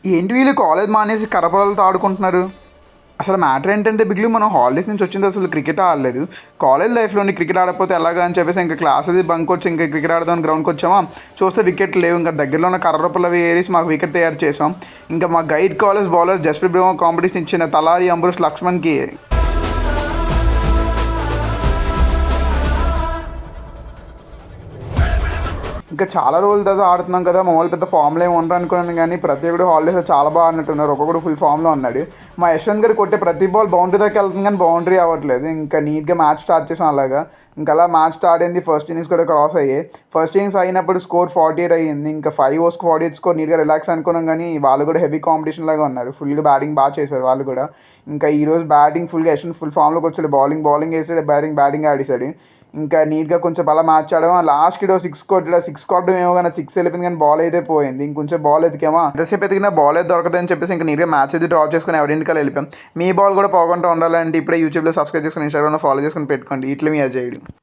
ఏంటి వీళ్ళు కాలేజ్ మానేసి కర్రపొలాలతో ఆడుకుంటున్నారు? అసలు మ్యాటర్ ఏంటంటే బిగ్లు మనం హాలిడేస్ నుంచి వచ్చింది అసలు క్రికెట్ ఆడలేదు. కాలేజ్ లైఫ్‌లోని క్రికెట్ ఆడకపోతే ఎలాగా అని చెప్పేసి ఇంకా క్లాస్ అది బంక్ కొచ్చి ఇంకా క్రికెట్ ఆడదామని గ్రౌండ్‌కి వచ్చామా, చూస్తే వికెట్లు లేవు. ఇంకా దగ్గరలో ఉన్న కర్ర రూపలవి ఏరేసి మాకు వికెట్ తయారు చేసాం. ఇంకా మా guide college bowler Jasprit Bumrah competition ఇచ్చిన తలారి అంబరీష్ లక్ష్మణ్‌కి ఇంకా చాలా రోజుల తర్వాత ఆడుతున్నాం కదా, మా వాళ్ళు పెద్ద ఫామ్‌లో ఏమి ఉండరు అనుకున్నాను కానీ ప్రతి ఒక్కడు హాలిడేస్‌లో చాలా బాగా ఆడినట్టున్నారు. ఒక్కొక్కడు ఫుల్ ఫామ్‌లో ఉన్నాడు. మా యశ్వంత్ గారు కొట్టే ప్రతి బాల్ బౌండరీ దాకా వెళ్తుంది కానీ బౌండరీ అవ్వట్లేదు. ఇంకా నీట్‌గా మ్యాచ్ స్టార్ట్ చేసాం అలాగా. ఇంకా అలా మ్యాచ్ స్టార్ట్ అయింది. ఫస్ట్ ఇన్నింగ్స్ కూడా క్రాస్ అయ్యాయి. ఫస్ట్ ఇన్నింగ్స్ అయినప్పుడు స్కోర్ 48 అయ్యింది. ఇంకా 5 ఓవర్స్‌కి 48 స్కోర్ నీట్‌గా రిలాక్స్ అనుకున్నాం కానీ వాళ్ళు కూడా హెవీ కాంపిటీషన్ లాగా ఉన్నారు. ఫుల్‌గా బ్యాటింగ్ బాగా చేశారు వాళ్ళు కూడా. ఇంకా ఈరోజు బ్యాటింగ్ ఫుల్‌గా యశ్వంత్ ఫుల్ ఫామ్‌లోకి వచ్చాడు. బౌలింగ్ వేసాడు. బ్యాటింగ్ ఆడేశాడు. ఇంకా నీట్‌గా కొంచెం అలా మ్యాచ్ ఆడాము. లాస్ట్‌కి ఏదో 6 కొట్టాడు. ఆ 6 కొట్టడం ఏమో గాని 6 వెళ్ళిపోయింది కానీ బాల్ అయితే పోయింది. ఇంకొంచెం బాల్ ఎతికామా, ఎంతసేపు ఎతికినా బాల్ అయితే దొరకదని చెప్పేసి ఇంకా నీట్‌గా మ్యాచ్ అయితే డ్రా చేసుకొని ఎవరింటికల్లా వెళ్ళిపోయాం. మీ బాల్ కూడా పోకుండా ఉండాలంటే ఇప్పుడే యూట్యూబ్‌లో సబ్స్క్రైబ్ చేసుకొని, ఇన్‌స్టాగ్రామ్‌లో ఫాలో చేసుకొని పెట్టుకోండి. ఇట్లా మీ అజయుడు.